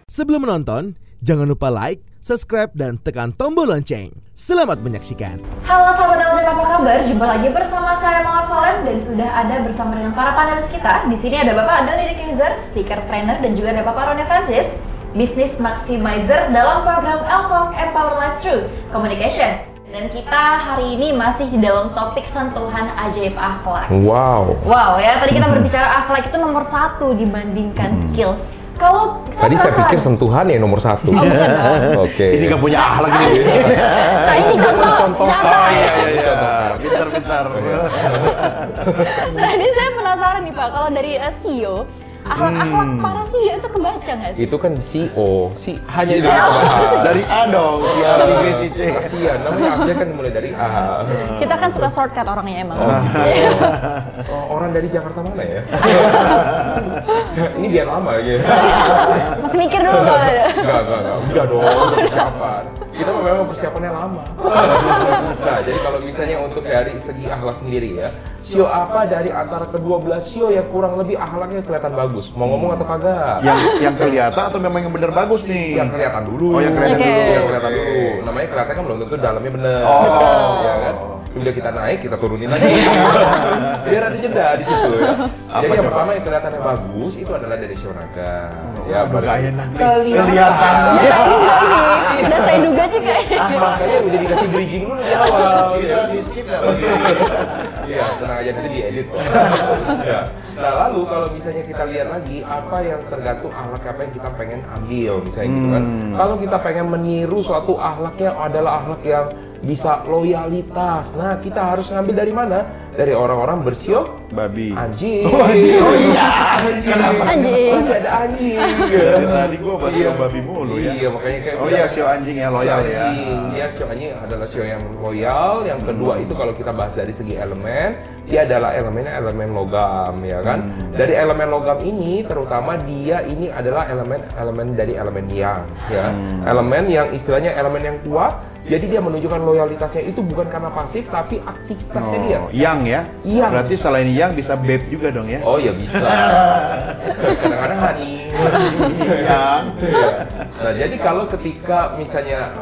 Sebelum menonton, jangan lupa like, subscribe, dan tekan tombol lonceng. Selamat menyaksikan. Halo sahabat Amjad, apa kabar? Jumpa lagi bersama saya Mawar Salem dan sudah ada bersama dengan para panelis kita. Di sini ada Bapak Doni Kaiser, speaker trainer, dan juga ada Bapak Roni Francis, business maximizer dalam program L-Talk Empower Life Through Communication. Dan kita hari ini masih di dalam topik sentuhan ajaib akhlak. Wow Ya, tadi kita berbicara akhlak itu nomor 1 dibandingkan skills. Kalau tadi saya pikir sentuhan ya nomor 1. Oh, bukan dong. Oke. Ini nggak punya akhlak ini. Nah, ini contoh nyata. Oh iya. Pintar. Nah, ini saya penasaran nih Pak, kalau dari CEO, akhlak-akhlak para CEO itu kebaca nggak sih? Itu kan CEO, hanya Si itu A. Dari A dong, si A, si B, si C. kasihan, namanya aja kan mulai dari A. Kita kan suka shortcut orangnya emang. Oh, orang dari Jakarta mana ya? Ini biar lama gitu. Masih mikir dulu soalnya. Enggak. Udah dong, persiapan. Kita memang persiapannya lama. Nah, jadi kalau misalnya untuk dari segi akhlak sendiri ya, sio apa dari antara kedua belah sio yang kurang lebih akhlaknya kelihatan bagus? Mau ngomong atau kagak? Yang kelihatan atau memang yang bener bagus nih? Yang kelihatan dulu. Oh, yang kelihatan dulu. Yang kelihatan dulu. Namanya kelihatan kan belum tentu dalamnya bener. Oh. Ya kan? Udah kita naik, kita turunin lagi. Biar ada jeda di situ ya. Jadi yang pertama yang kelihatannya bagus itu adalah dari sio naga. Ya, Gak enak nih. kelihatan. Sudah saya duga juga ini. Makanya udah dikasih bridging dulu di awal. Bisa di skip nggak bagi? Iya, tenang aja nanti diedit. Ya. Nah, lalu kalau misalnya kita lihat lagi apa yang tergantung akhlak apa yang kita pengen ambil misalnya gitu kan. Kalau kita pengen meniru suatu akhlaknya adalah akhlak yang bisa loyalitas. Nah, kita harus ngambil dari mana? Dari orang-orang bersio Babi. anjing. Oh iya. Anjing. Masih ada anjing. Dari tadi gua bahas babi mulu ya. Iya, makanya kayak Oh iya, sio anjing ya, loyal ya. Dia sio anjing adalah sio yang loyal. Yang kedua itu kalau kita bahas dari segi elemen, dia adalah elemen logam ya kan. Dari elemen logam ini terutama dia ini adalah elemen dari elemen yang ya. Elemen yang istilahnya elemen yang kuat. Jadi dia menunjukkan loyalitasnya itu bukan karena pasif tapi aktivitasnya dia. Yang ya? Yang. Berarti selain yang bisa babe juga dong ya? Oh ya bisa. Kadang-kadang honey. Yang. Nah, jadi kalau ketika misalnya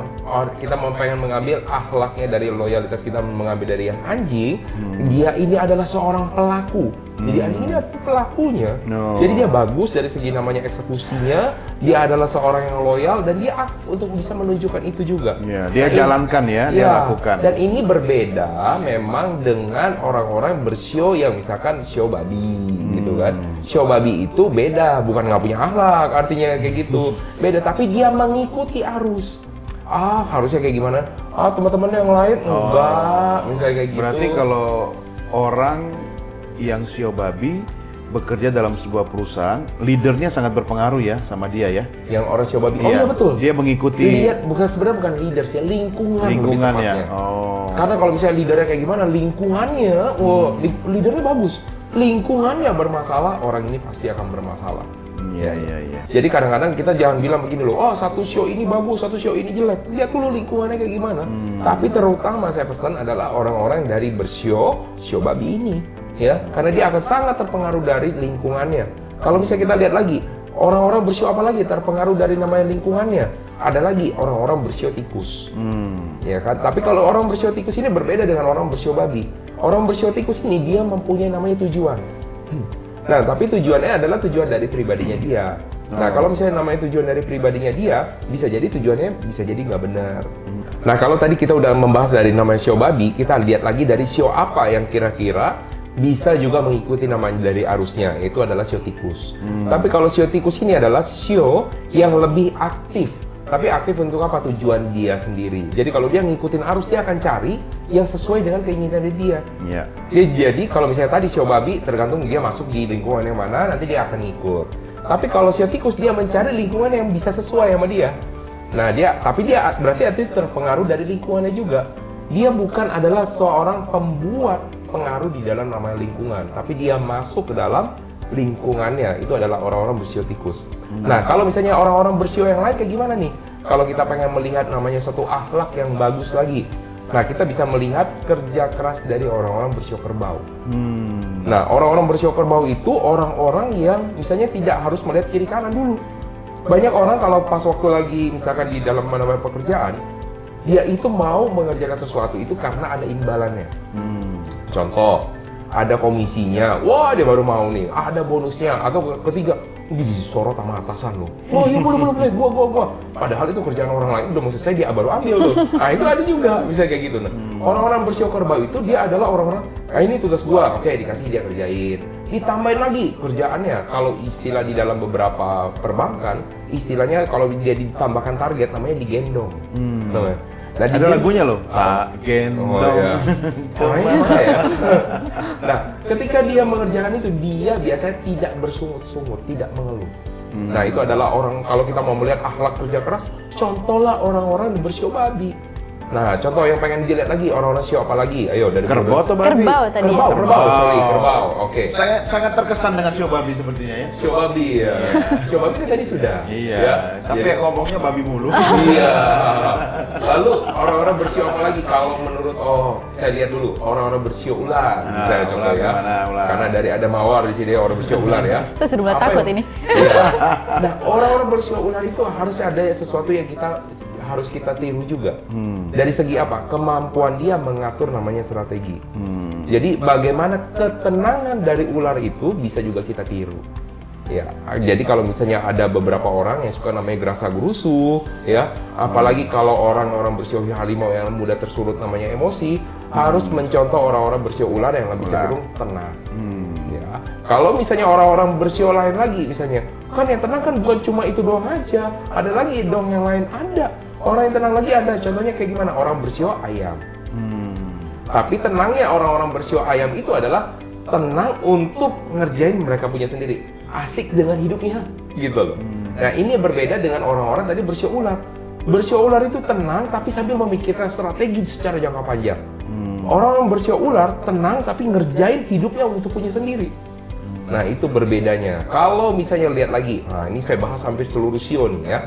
kita mau pengen mengambil akhlaknya dari loyalitas kita mengambil dari yang anjing, dia ini adalah seorang pelaku. Jadi anjing ini adalah pelakunya. No. Jadi dia bagus dari segi namanya eksekusinya, dia adalah seorang yang loyal dan dia aktif untuk bisa menunjukkan itu juga. Ya, dia jalankan ya, dia lakukan. Dan ini berbeda memang dengan orang-orang bersio yang misalkan sio babi gitu kan. Sio babi itu beda, bukan nggak punya akhlak, artinya kayak gitu. Beda, tapi dia mengikuti arus. Harusnya kayak gimana? Teman-teman yang lain enggak, misalnya kayak gitu. Berarti kalau orang yang sio babi bekerja dalam sebuah perusahaan, leadernya sangat berpengaruh ya sama dia ya. Yang orang sio babi. Iya, Betul. Dia mengikuti Sebenarnya bukan leader sih, lingkungan lebih lingkungannya. tepatnya. Oh. Karena kalau misalnya leadernya kayak gimana, lingkungannya, leadernya bagus. Lingkungannya bermasalah, orang ini pasti akan bermasalah. Iya. Jadi kadang-kadang kita jangan bilang begini loh, satu show ini bagus, satu show ini jelek. Lihat dulu lingkungannya kayak gimana. Tapi terutama saya pesan adalah orang-orang dari bersio babi ini. Ya, karena dia akan sangat terpengaruh dari lingkungannya. Kalau misalnya kita lihat lagi, orang-orang bersio apa lagi terpengaruh dari namanya lingkungannya? Ada lagi orang-orang bersio tikus. Ya kan? Tapi kalau orang bersio tikus ini berbeda dengan orang bersio babi. Orang bersio tikus ini dia mempunyai namanya tujuan. Nah, tapi tujuannya adalah tujuan dari pribadinya dia. Nah, kalau misalnya namanya tujuan dari pribadinya dia, bisa jadi tujuannya bisa jadi nggak benar. Nah, kalau tadi kita udah membahas dari namanya sio babi, kita lihat lagi dari sio apa yang kira-kira bisa juga mengikuti namanya dari arusnya, itu adalah sio tikus. Tapi kalau sio tikus ini adalah sio yang lebih aktif. Tapi aktif untuk apa? Tujuan dia sendiri. Jadi kalau dia ngikutin arus, dia akan cari yang sesuai dengan keinginan dia. Iya. Jadi kalau misalnya tadi sio babi, tergantung dia masuk di lingkungan yang mana, nanti dia akan ikut. Tapi kalau sio tikus, dia mencari lingkungan yang bisa sesuai sama dia. Nah, tapi dia berarti terpengaruh dari lingkungannya juga. Dia bukan adalah seorang pembuat pengaruh di dalam namanya lingkungan, tapi dia masuk ke dalam lingkungannya. Itu adalah orang-orang bersio tikus. Nah, kalau misalnya orang-orang bersio yang lain kayak gimana nih? Kalau kita pengen melihat namanya suatu akhlak yang bagus lagi, nah kita bisa melihat kerja keras dari orang-orang bersio kerbau. Nah, orang-orang bersio kerbau itu orang-orang yang misalnya tidak harus melihat kiri kanan dulu. Banyak orang kalau pas waktu lagi misalkan di dalam mana-mana pekerjaan, dia itu mau mengerjakan sesuatu itu karena ada imbalannya. Contoh, ada komisinya, wah dia baru mau nih, ada bonusnya, atau ketiga, ini disorot sama atasan loh. Wah iya boleh, gua. Padahal itu kerjaan orang lain udah mau selesai, dia baru ambil loh. Nah itu ada juga, bisa kayak gitu. Nah, orang-orang bersio kerbau itu dia adalah orang-orang, ini tugas gua, oke dikasih dia kerjain. Ditambahin lagi kerjaannya, kalau istilah di dalam beberapa perbankan, istilahnya kalau dia ditambahkan target namanya digendong. Nah, ada lagunya loh, tak gendong. Oh, iya. Ya. Nah, ketika dia mengerjakan itu, dia biasanya tidak bersungut-sungut, tidak mengeluh. Nah, itu adalah orang, kalau kita mau melihat akhlak kerja keras, contohlah orang-orang bersio babi. Nah, contoh yang pengen dilihat lagi, orang-orang sio apa lagi? Ayo, dari Kerbau atau babi? Kerbau tadi. Kerbau. Oke. Saya sangat terkesan dengan sio babi sepertinya ya. Sio babi ya. Sio babi kan tadi sudah. Iya. Ya? Tapi Jadi- ngomongnya babi mulu. Iya. Lalu orang-orang bersio apa lagi? Kalau menurut saya lihat dulu orang-orang bersio ular. Misalnya contoh ular ya. gimana, ular? Karena dari ada mawar di sini orang bersio ular ya. Saya sudah mulai Apa takut yang- ini. Iya. Nah, orang-orang bersio ular itu harusnya ada sesuatu yang harus kita tiru juga. Dari segi apa? Kemampuan dia mengatur namanya strategi. Jadi bagaimana ketenangan dari ular itu bisa juga kita tiru. Ya, jadi kalau misalnya ada beberapa orang yang suka namanya gerasa gerusu, ya, apalagi kalau orang-orang bersio harimau yang mudah tersulut namanya emosi, harus mencontoh orang-orang bersio ular yang lebih cenderung tenang. Ya, kalau misalnya orang-orang bersio lain lagi, misalnya, kan yang tenang kan bukan cuma itu doang aja, ada lagi dong yang lain ada. Orang yang tenang lagi ada, contohnya kayak gimana? Orang bersio ayam. Tapi tenangnya orang-orang bersio ayam itu adalah tenang untuk ngerjain mereka punya sendiri. Asik dengan hidupnya, gitu loh. Nah ini berbeda dengan orang-orang tadi bersio ular. Bersio ular itu tenang tapi sambil memikirkan strategi secara jangka panjang. Orang bersio ular tenang tapi ngerjain hidupnya untuk punya sendiri. Nah itu berbedanya. Kalau misalnya lihat lagi, nah ini saya bahas hampir seluruh sio nih ya.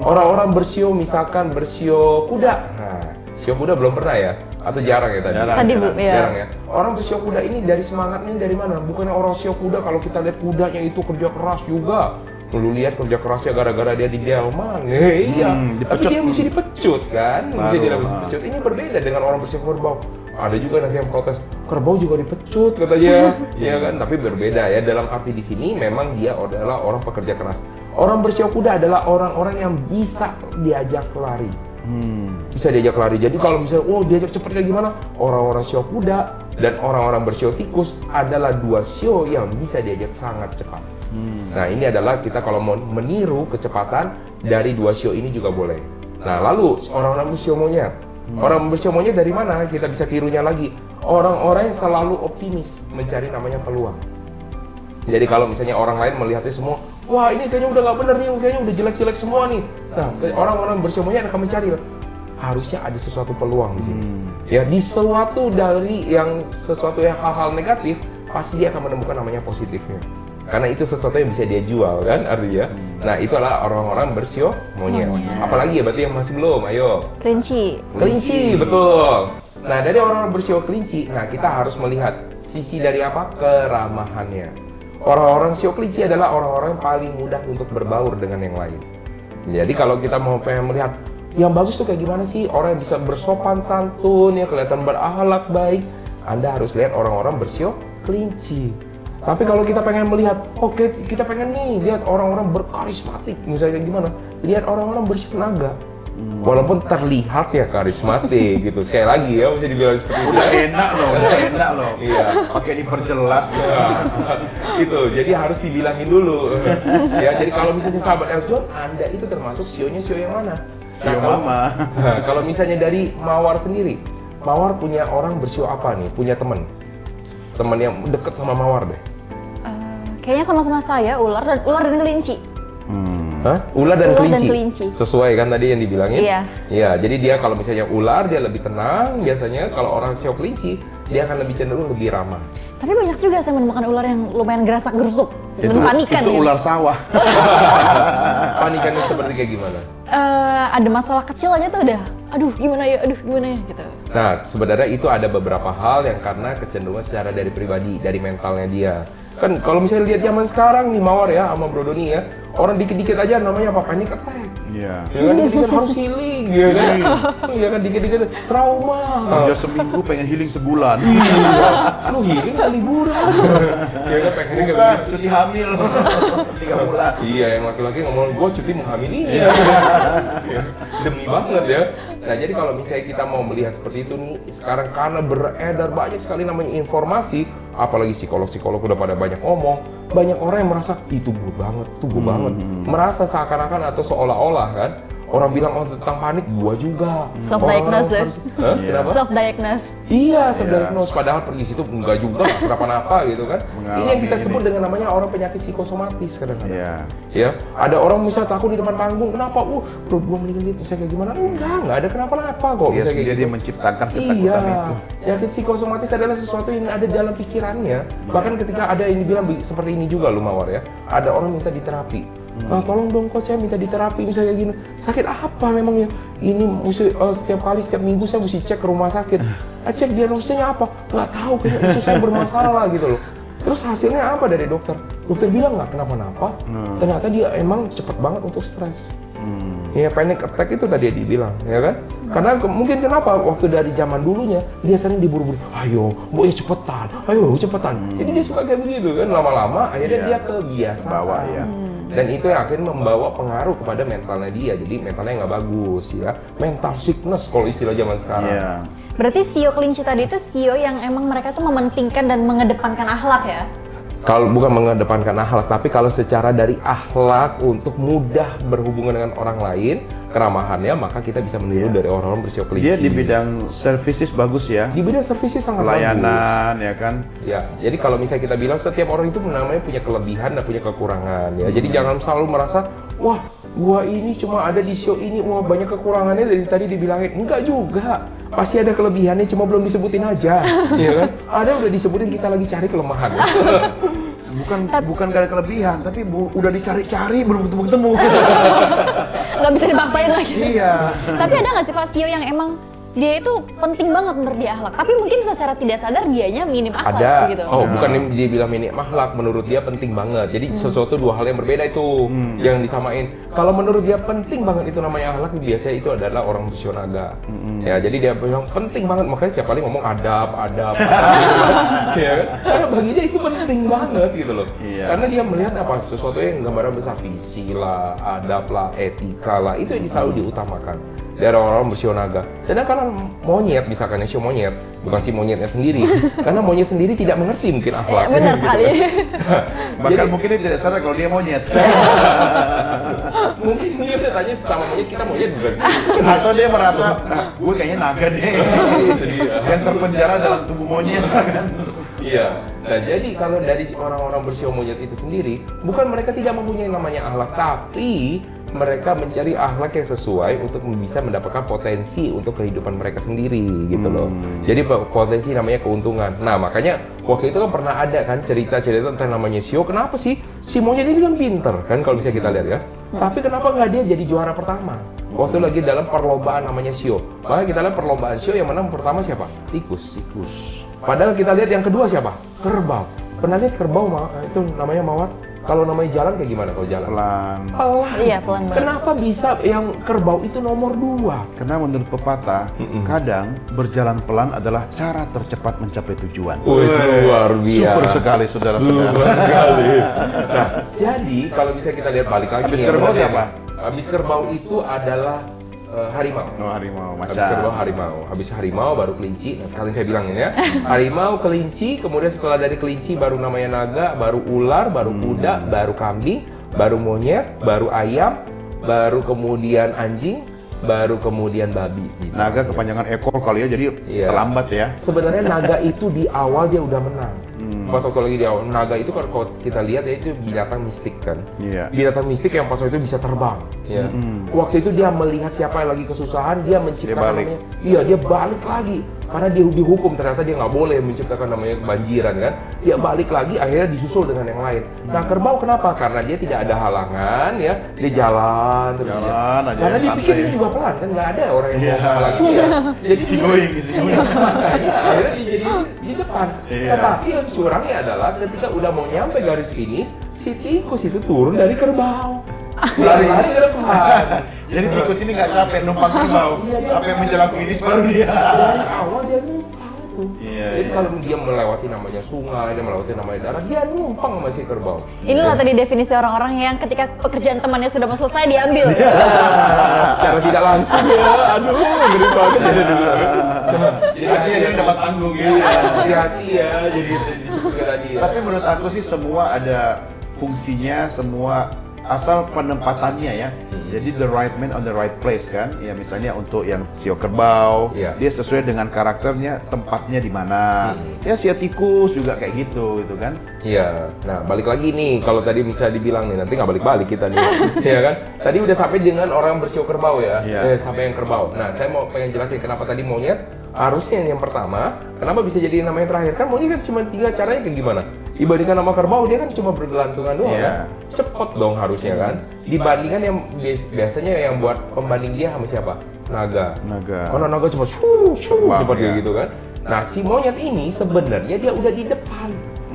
Orang-orang bersio misalkan bersio kuda. Nah, sio kuda belum pernah ya? Atau jarang ya tadi? Tadi Bu, ya. Jarang ya. Orang bersio kuda ini dari semangatnya dari mana? Bukannya orang sio kuda kalau kita lihat kudanya itu kerja keras juga. Lu lihat kerja kerasnya gara-gara dia di delman. Iya. Tapi dipecut. dia mesti dipecut kan? Mesti Baru, dipecut. Ini berbeda dengan orang bersio kerbau. Ada juga nanti yang protes, kerbau juga dipecut katanya. Iya kan? Tapi berbeda ya. Dalam arti di sini memang dia adalah orang pekerja keras. Orang bersio kuda adalah orang-orang yang bisa diajak lari. Bisa diajak lari. Jadi kalau misalnya, diajak cepet kayak gimana? Orang-orang sio kuda dan orang-orang bersio tikus adalah dua sio yang bisa diajak sangat cepat. Nah ini adalah kita kalau mau meniru kecepatan dari dua sio ini juga boleh. Nah lalu orang-orang bersio monyet. Orang bersio monyet dari mana? Kita bisa tirunya lagi. Orang-orang yang selalu optimis mencari namanya peluang. Jadi kalau misalnya orang lain melihatnya semua, wah ini kayaknya udah nggak bener nih, kayaknya udah jelek-jelek semua nih. Nah, orang-orang bersio monyet akan mencari, harusnya ada sesuatu peluang di sini. Ya, di sesuatu yang hal-hal negatif, pasti dia akan menemukan namanya positifnya. Karena itu sesuatu yang bisa dia jual kan artinya. Nah, itu adalah orang-orang bersio monyet. Apalagi ya berarti yang masih belum, ayo. Kelinci, betul. Nah, dari orang-orang bersio kelinci, nah kita harus melihat sisi dari apa? Keramahannya. Orang-orang sio kelinci adalah orang-orang yang paling mudah untuk berbaur dengan yang lain. Jadi kalau kita mau pengen melihat yang bagus tuh kayak gimana sih? Orang yang bisa bersopan santun, ya kelihatan berakhlak baik. Anda harus lihat orang-orang bersio kelinci. Tapi kalau kita pengen melihat, oke, kita pengen nih lihat orang-orang berkarismatik, misalnya gimana? Lihat orang-orang bersio naga. Walaupun terlihat ya karismatik gitu. Sekali lagi ya, mesti dibilang seperti itu. Udah enak loh. Iya. Pakai diperjelas. Itu, jadi harus dibilangin dulu. Ya, jadi kalau misalnya sahabat Eljon, Anda itu termasuk sionya sio yang mana? Sio mama. Nah, kalau misalnya dari Mawar sendiri, Mawar punya orang bersio apa nih? Punya teman yang deket sama Mawar deh. Kayaknya sama-sama saya ular dan kelinci. Hah? Ular dan Ular dan kelinci. kelinci. Sesuai kan tadi yang dibilangin? Iya. Iya, jadi dia kalau misalnya ular dia lebih tenang biasanya. Kalau orang sio kelinci dia akan lebih cenderung lebih ramah. Tapi banyak juga saya menemukan ular yang lumayan gerasak gerusuk dan panikan. Itu ya. ular sawah. Panikannya seperti kayak gimana? Ada masalah kecil aja tuh udah, aduh gimana ya gitu. Nah, sebenarnya itu ada beberapa hal yang karena kecenderungan secara dari pribadi, dari mentalnya dia. Kan kalau misalnya lihat zaman sekarang nih Mawar ya sama Bro Doni ya, orang dikit-dikit aja namanya apa? Panic attack. Iya. Ya kan dikit-dikit harus healing, ya kan? Iya kan dikit-dikit trauma. Kerja seminggu pengen healing sebulan. Lu healing kan liburan. Iya kan pengennya kayak Bukan, begitu. cuti hamil 3 bulan. Iya, yang laki-laki ngomong gua cuti menghamilinya. Demi banget ya. Nah, jadi kalau misalnya kita mau melihat seperti itu nih, sekarang karena beredar banyak sekali namanya informasi, apalagi psikolog-psikolog udah pada banyak ngomong, banyak orang yang merasa itu gue banget, merasa seakan-akan atau seolah-olah kan orang bilang oh tentang panik, gua juga. Self-diagnose ya? Kenapa? Self-diagnose. Iya, self-diagnose. Padahal pergi situ enggak juga, nggak kenapa-napa gitu kan. Ini yang kita sebut dengan namanya orang penyakit psikosomatis kadang-kadang. Iya. Ya, ada orang misalnya takut di depan panggung, kenapa? Perut gua meninggal bisa kayak gimana? Enggak ada kenapa-napa kok. Dia Bisa kayak sendiri gitu. dia menciptakan ketakutan Iya, itu. penyakit psikosomatis adalah sesuatu yang ada dalam pikirannya. Bahkan ketika ada yang dibilang seperti ini juga lu Mawar ya, ada orang minta diterapi. Nah, tolong dong coach, saya minta diterapi misalnya kayak gini. Sakit apa memangnya? Ini mesti setiap minggu saya mesti cek ke rumah sakit. Cek diagnosanya apa? Nggak tahu, kayaknya usus saya bermasalah gitu loh. Terus hasilnya apa dari dokter? Dokter bilang nggak kenapa-napa. Ternyata dia emang cepet banget untuk stres. Ya panic attack itu tadi dibilang, ya kan? Karena mungkin kenapa waktu dari zaman dulunya dia sering diburu-buru, ayo, mau ya cepetan, ayo cepetan. Jadi dia suka kayak begitu kan, lama-lama akhirnya dia kebiasaan. Bawa ya. Dan itu yang akhirnya membawa pengaruh kepada mentalnya dia, jadi mentalnya nggak bagus ya. Mental sickness kalau istilah zaman sekarang. Iya. Berarti CEO kelinci tadi itu CEO yang emang mereka tuh mementingkan dan mengedepankan akhlak ya? Kalau bukan mengedepankan akhlak, tapi kalau secara dari akhlak untuk mudah berhubungan dengan orang lain, keramahannya, maka kita bisa meniru dari orang-orang bersio kelinci. Dia di bidang services bagus ya. Di bidang servisi sangat Pelayanan bagus. ya kan. Ya, jadi kalau misalnya kita bilang setiap orang itu namanya punya kelebihan dan punya kekurangan ya. Jadi jangan selalu merasa, wah, gua ini cuma ada di show ini, wah banyak kekurangannya dari tadi dibilangin. Enggak juga. Pasti ada kelebihannya, cuma belum disebutin aja, ya kan? Ada udah disebutin, kita lagi cari kelemahan. Bukan gak ada kelebihan, tapi udah dicari-cari belum ketemu-ketemu. Nggak bisa dipaksain lagi. Iya. Tapi ada nggak sih Pak CEO yang emang dia itu penting banget menurut dia akhlak, tapi mungkin secara tidak sadar dianya minim akhlak Ada. gitu. Bukan dia bilang minim akhlak, menurut dia penting banget. Jadi sesuatu dua hal yang berbeda itu, jangan disamain. Kalau menurut dia penting banget itu namanya akhlak, biasanya itu adalah orang visionaga. Ya, jadi dia bilang penting banget, makanya setiap kali ngomong adab. Ya kan? Karena bagi dia itu penting banget gitu loh. Iya. Karena dia melihat apa sesuatu yang gambaran besar, visi lah, adab lah, etika lah, itu yang selalu diutamakan dari orang-orang bersio naga. Sedangkan monyet, misalkan sio monyet, bukan si monyetnya sendiri, karena monyet sendiri tidak mengerti mungkin akhlak. Benar sekali. Bahkan mungkin dia tidak sadar kalau dia monyet. Mungkin dia udah tanya sama monyet, kita monyet bukan sih? Atau dia merasa, gue kayaknya naga deh. Itu dia. Yang terpenjara dalam tubuh monyet kan. Iya. Nah, jadi kalau dari orang-orang bersio monyet itu sendiri, bukan mereka tidak mempunyai namanya akhlak, tapi mereka mencari akhlak yang sesuai untuk bisa mendapatkan potensi untuk kehidupan mereka sendiri gitu loh. Jadi potensi namanya keuntungan. Nah, makanya waktu itu kan pernah ada kan cerita-cerita tentang namanya Sio. Kenapa sih si monyet ini kan pinter kan kalau bisa kita lihat ya. Tapi kenapa nggak dia jadi juara pertama? Waktu lagi dalam perlombaan namanya Sio. Maka kita lihat perlombaan Sio yang menang pertama siapa? Tikus. Padahal kita lihat yang kedua siapa? Kerbau. Pernah lihat kerbau itu namanya Mawar? Kalau namanya jalan kayak gimana kalau jalan? Pelan. Iya, pelan banget. Kenapa bisa yang kerbau itu nomor 2? Karena menurut pepatah, kadang berjalan pelan adalah cara tercepat mencapai tujuan. Luar biasa. Super sekali saudara-saudara. Super sekali. Nah, jadi kalau bisa kita lihat balik lagi. Habis ya, kerbau berarti siapa? Habis kerbau itu adalah harimau. Oh, harimau, Habis macan. kerbau harimau. Habis harimau baru kelinci. Nah, sekalian saya bilangin ya. Harimau, kelinci, kemudian setelah dari kelinci baru namanya naga, baru ular, baru kuda, baru kambing, baru monyet, baru ayam, baru kemudian anjing, baru kemudian babi. Gitu. Naga kepanjangan ekor kali ya, jadi terlambat ya. Sebenarnya naga itu di awal dia udah menang. Pas waktu lagi di awal, naga itu kan kalau kita lihat ya itu binatang mistik kan. Iya. Binatang mistik yang pas waktu itu bisa terbang. Ya. Waktu itu dia melihat siapa yang lagi kesusahan, dia menciptakan Dia balik. namanya. Iya, dia balik lagi. karena dia dihukum ternyata dia nggak boleh menciptakan namanya kebanjiran kan. Dia balik lagi akhirnya disusul dengan yang lain. Nah kerbau kenapa? Karena dia tidak ada halangan ya, dia jalan terus Jalan aja, karena dia pikir santai. dia juga pelan kan, nggak ada orang yang Iya. mau halangi dia. Jadi Easy going. makanya akhirnya dia jadi di depan. Iya. Tetapi yang curangnya adalah ketika udah mau nyampe garis finish, si tikus itu turun dari kerbau. Lari ke depan. Jadi tikus ini nggak capek numpang kerbau, Iya, dia- sampai menjelang finish baru dia. Dari awal dia numpang itu. Iya, Jadi iya. kalau dia melewati namanya sungai, dia melewati namanya darat, dia numpang sama si kerbau. Inilah tadi definisi orang-orang yang ketika pekerjaan temannya sudah mau selesai diambil. Secara tidak langsung ya, aduh, gede banget ya. Jadi Akhirnya dia dapat tanggung ya. hati-hati ya, jadi disebut tadi ya. Tapi menurut aku sih semua ada fungsinya, semua asal penempatannya ya. Jadi the right man on the right place kan. Ya misalnya untuk yang sio kerbau, Iya. dia sesuai dengan karakternya, tempatnya di mana. Ya sio tikus juga kayak gitu kan. Iya, nah balik lagi nih, kalau tadi bisa dibilang nih, nanti nggak balik-balik kita nih, ya kan? Tadi udah sampai dengan orang bersio kerbau ya, Iya. sampai yang kerbau. Nah, saya mau pengen jelasin kenapa tadi monyet, harusnya yang pertama, kenapa bisa jadi namanya terakhir? Kan monyet kan cuma 3 caranya kayak gimana? Dibandingkan sama kerbau, dia kan cuma bergelantungan doang Iya. kan? Cepet dong harusnya kan? Dibandingkan yang biasanya yang buat pembanding dia sama siapa? Naga. Naga. Karena naga cuma Terbang, cepat kayak ya. gitu kan. Nah si monyet ini sebenarnya dia udah di depan,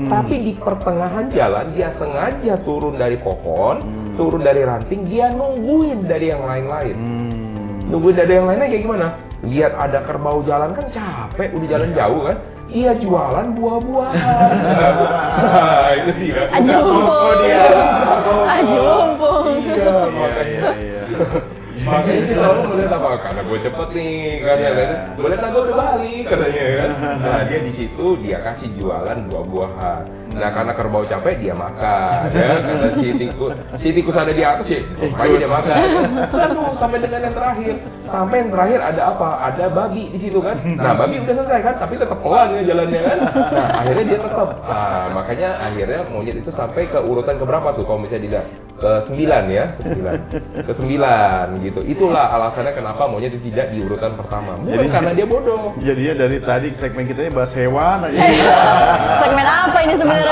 tapi di pertengahan jalan dia sengaja turun dari pohon, turun dari ranting, dia nungguin dari yang lain-lain. Nungguin dari yang lainnya kayak gimana? Lihat ada kerbau jalan kan capek, udah jalan jauh kan? Dia jualan buah-buahan. Nah, itu dia. Aji mumpung. dia. Aji mumpung. Iya, Iya, makanya. iya, iya. Makanya dia selalu melihat apa? Karena gue cepet nih, kan yang lain. Gue lihat naga udah balik katanya kan. Nah dia di situ dia kasih jualan buah-buahan. Nah karena kerbau capek dia makan, ya. Karena si tikus ada di atas ya, makanya dia makan. Lalu sampai dengan yang terakhir, sampai yang terakhir ada apa? Ada babi di situ kan. Nah babi udah selesai kan, tapi tetap pelan ya jalannya kan. Nah akhirnya dia tetap. Nah, makanya akhirnya monyet itu sampai ke urutan keberapa tuh kalau misalnya dilihat? Ke-9 ya, ke-9 gitu. Itulah alasannya kenapa monyet itu tidak di urutan pertama. Bukan karena dia bodoh. Jadinya dari tadi segmen kita ini bahas hewan aja. Segmen apa ini sebenarnya?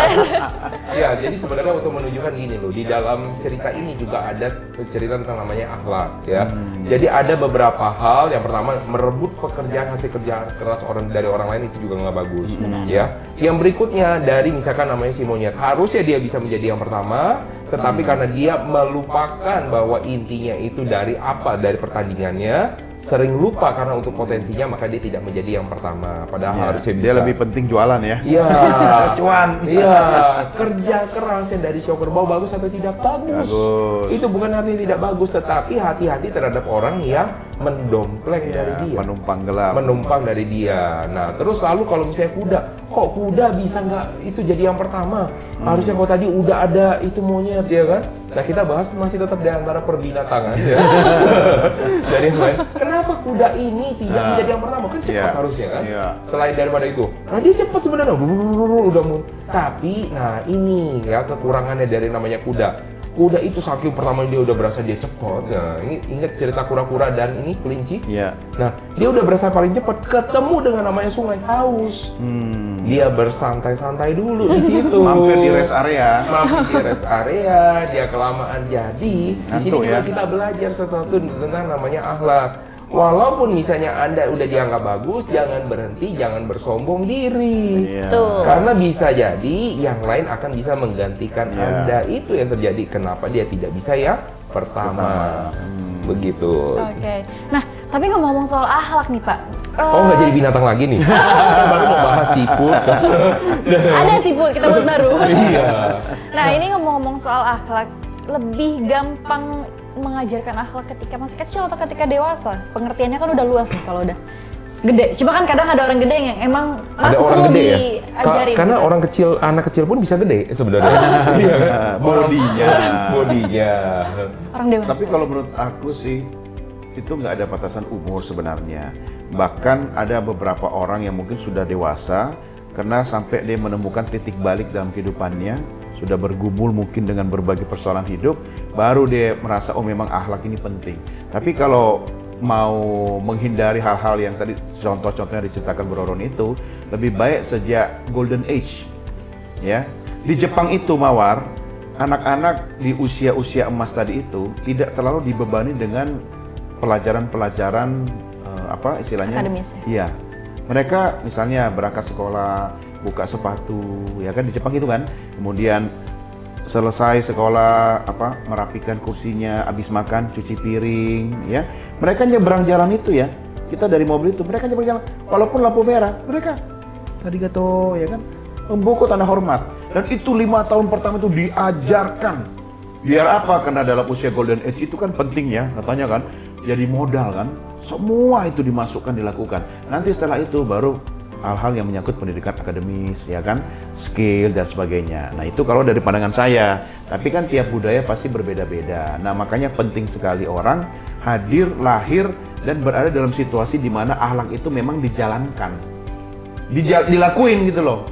Ya, jadi sebenarnya untuk menunjukkan gini loh, di dalam cerita ini juga ada cerita tentang namanya akhlak ya. Jadi ada beberapa hal, yang pertama merebut pekerjaan hasil kerja keras dari orang lain itu juga nggak bagus ya. Yang berikutnya dari misalkan namanya si monyet, harusnya dia bisa menjadi yang pertama, tetapi karena dia melupakan bahwa intinya itu dari apa, dari pertandingannya, sering lupa karena untuk potensinya, maka dia tidak menjadi yang pertama. Padahal Iya, harusnya bisa. dia lebih penting jualan ya. Iya. Cuan. Iya, kerja keras yang dari sio kerbau bagus atau tidak bagus. Bagus. Itu bukan artinya tidak bagus, tetapi hati-hati terhadap orang yang mendompleng Ya, dari dia. penumpang gelap. Menumpang dari dia. Nah, terus lalu kalau misalnya kuda, kok kuda bisa nggak itu jadi yang pertama? Harusnya kok tadi udah ada itu monyet ya kan? Nah, kita bahas masih tetap di antara perbinatangan ya. Dari yang lain. Kenapa kuda ini tidak menjadi yang pertama? Kan cepat Iya. harusnya kan? Iya. Selain daripada itu. Nah, dia cepat sebenarnya. Udah tapi nah ini ya kekurangannya dari namanya kuda. Kuda itu saking pertama dia udah berasa dia cepat. Nah, ini ingat cerita kura-kura dan ini kelinci. Iya. Nah, dia udah berasa paling cepat ketemu dengan namanya sungai, haus. Dia bersantai-santai dulu di situ. Mampir di rest area. Mampir di rest area, dia kelamaan jadi. Di sini Ngantuk juga ya. kita belajar sesuatu tentang namanya akhlak. Walaupun misalnya Anda udah dianggap bagus, jangan berhenti, jangan bersombong diri. Iya. Tuh. Karena bisa jadi yang lain akan bisa menggantikan Iya. Anda. Itu yang terjadi. Kenapa dia tidak bisa yang pertama? Begitu. Oke. Nah, tapi ngomong-ngomong soal akhlak nih, Pak. Oh, nggak jadi binatang lagi nih? Saya baru mau bahas siput. Ada sih, Bu, kita buat baru. Iya. Nah, ini ngomong-ngomong soal akhlak, lebih gampang mengajarkan akhlak ketika masih kecil atau ketika dewasa? Pengertiannya kan udah luas nih kalau udah gede. Cuma kan kadang ada orang gede yang emang Ada masih orang perlu gede ya? diajarin. Karena gitu. orang kecil, anak kecil pun bisa gede sebenarnya. Iya kan? Bodinya. Bodinya. Orang dewasa. Tapi kalau menurut aku sih itu nggak ada batasan umur sebenarnya. Bahkan ada beberapa orang yang mungkin sudah dewasa karena sampai dia menemukan titik balik dalam kehidupannya, sudah bergumul mungkin dengan berbagai persoalan hidup, baru dia merasa oh memang akhlak ini penting. Tapi kalau mau menghindari hal-hal yang tadi contoh-contohnya diceritakan Bro Ron itu, lebih baik sejak Golden Age. Ya. Di Jepang itu Mawar, anak-anak di usia-usia emas tadi itu tidak terlalu dibebani dengan pelajaran-pelajaran apa istilahnya? Akademis. Iya. Mereka misalnya berangkat sekolah, buka sepatu, ya kan di Jepang itu kan. Kemudian selesai sekolah apa merapikan kursinya, habis makan cuci piring, ya. Mereka nyebrang jalan itu ya. Kita dari mobil itu, mereka nyebrang jalan walaupun lampu merah, mereka arigato ya kan. Membuku tanda hormat. Dan itu 5 tahun pertama itu diajarkan. Biar apa? Karena dalam usia Golden Age itu kan penting ya, katanya kan. Jadi modal kan. Semua itu dimasukkan, dilakukan. Nanti setelah itu baru hal-hal yang menyangkut pendidikan akademis, ya kan, skill dan sebagainya. Nah itu kalau dari pandangan saya, tapi kan tiap budaya pasti berbeda-beda. Nah makanya penting sekali orang hadir, lahir, dan berada dalam situasi di mana akhlak itu memang dijalankan, dilakuin gitu loh.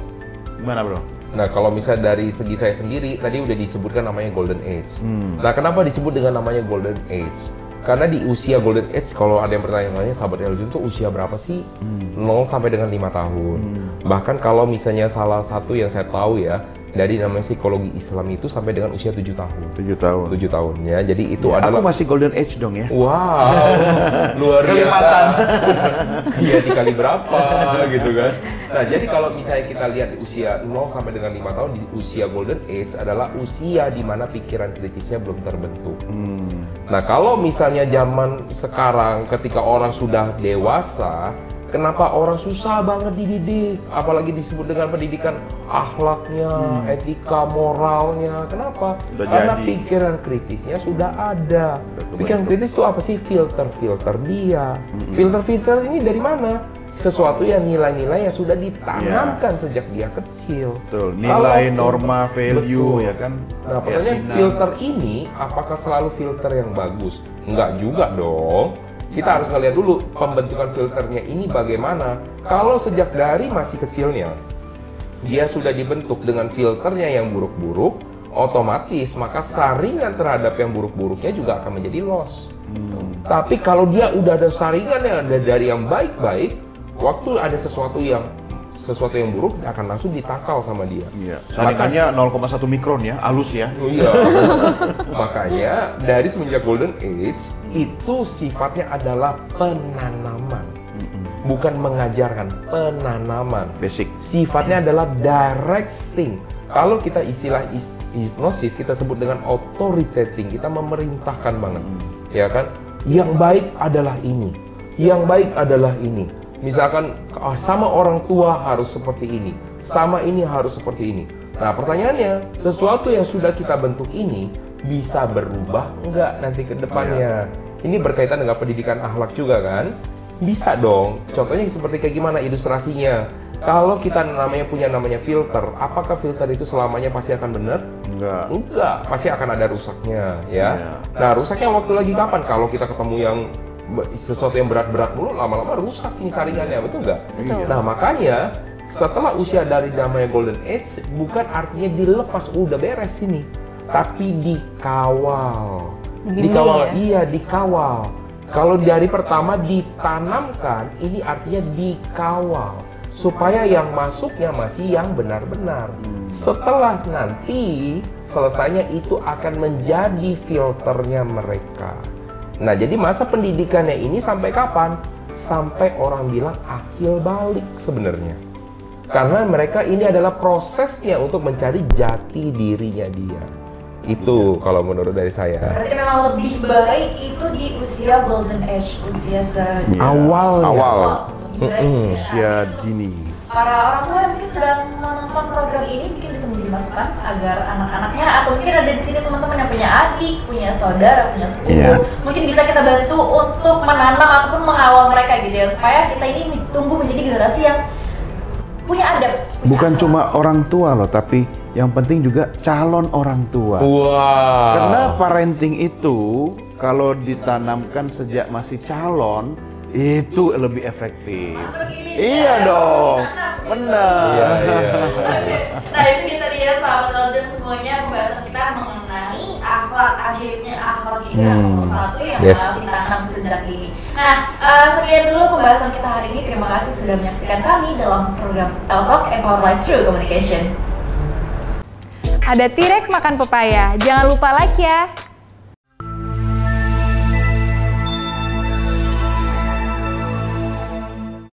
Gimana Bro? Nah kalau misalnya dari segi saya sendiri, tadi udah disebutkan namanya Golden Age. Nah kenapa disebut dengan namanya Golden Age? Karena di usia Golden Age, kalau ada yang bertanya-tanya sahabat Eljun itu usia berapa sih? 0 sampai dengan 5 tahun. Bahkan kalau misalnya salah satu yang saya tahu ya, dari namanya psikologi Islam itu sampai dengan usia 7 tahun. 7 tahun. 7 tahun ya. Jadi itu Ya, adalah aku masih Golden Age dong ya. wow, luar biasa. Iya dikali berapa gitu kan. Nah, jadi kalau misalnya kita lihat di usia 0 sampai dengan 5 tahun di usia Golden Age adalah usia di mana pikiran kritisnya belum terbentuk. Nah, kalau misalnya zaman sekarang ketika orang sudah dewasa, kenapa orang susah banget dididik, apalagi disebut dengan pendidikan akhlaknya, etika, moralnya. Kenapa? Karena pikiran kritisnya sudah ada. Pikiran kritis itu apa sih? Filter dia. Filter ini dari mana? Sesuatu yang nilai-nilai yang sudah ditanamkan sejak dia kecil. Betul. Nilai, norma, value, betul. ya kan. Nah, pertanyaan filter ini apakah selalu filter yang bagus? Enggak juga dong. Kita harus ngeliat dulu pembentukan filternya ini bagaimana. Kalau sejak dari masih kecilnya dia sudah dibentuk dengan filternya yang buruk-buruk, otomatis maka saringan terhadap yang buruk-buruknya juga akan menjadi loss. Tapi kalau dia udah ada saringan yang ada dari yang baik-baik, waktu ada sesuatu yang buruk akan langsung ditangkal sama dia. Iya. Saringannya 0,1 mikron ya, halus ya. Iya. Makanya dari semenjak Golden Age itu sifatnya adalah penanaman, bukan mengajarkan, penanaman. Basic. Sifatnya adalah directing. Kalau kita istilah hipnosis kita sebut dengan authoritating, kita memerintahkan banget, ya kan? Yang baik adalah ini, yang baik adalah ini. Misalkan sama orang tua harus seperti ini, sama ini harus seperti ini. Nah pertanyaannya, sesuatu yang sudah kita bentuk ini bisa berubah enggak nanti ke depannya? Ini berkaitan dengan pendidikan akhlak juga kan? Bisa dong. Contohnya seperti kayak gimana ilustrasinya? Kalau kita punya namanya filter, apakah filter itu selamanya pasti akan benar? Enggak. Enggak, pasti akan ada rusaknya ya. Nah rusaknya waktu lagi kapan? Kalau kita ketemu yang sesuatu yang berat-berat mulu, lama-lama rusak nih saringannya, betul nggak? Betul. Nah makanya setelah usia dari namanya Golden Age bukan artinya dilepas udah beres ini, tapi dikawal. Dikawal, ya? Iya dikawal. Kalau dari pertama ditanamkan, ini artinya dikawal supaya yang masuknya masih yang benar-benar. Setelah nanti selesainya itu akan menjadi filternya mereka. Nah, jadi masa pendidikannya ini sampai kapan? Sampai orang bilang akil balik sebenarnya. Karena mereka ini adalah prosesnya untuk mencari jati dirinya dia. Itu kalau menurut dari saya. Berarti memang lebih baik itu di usia Golden Age, usia Awal. Lebih baik, Usia dini. Para orang tua yang mungkin sedang menonton program ini mungkin bisa menjadi masukan agar anak-anaknya atau mungkin ada di sini teman-teman yang punya adik, punya saudara, punya sepupu, mungkin bisa kita bantu untuk menanam ataupun mengawal mereka gitu ya supaya kita ini tumbuh menjadi generasi yang punya adab. Bukan cuma orang tua loh, tapi yang penting juga calon orang tua. Wow. Karena parenting itu kalau ditanamkan sejak masih calon itu lebih efektif. Masuk ini. Iya dong, benar. Iya. Oke. Nah itu dia tadi ya sahabat Eljun semuanya pembahasan kita mengenai akhlak, ajaibnya akhlak ini adalah satu yang harus ditanam sejak dini. Nah Nah, sekian dulu pembahasan kita hari ini. Terima kasih sudah menyaksikan kami dalam program L-Talk Empower Life Through Communication. Ada Tirek makan pepaya, jangan lupa like ya.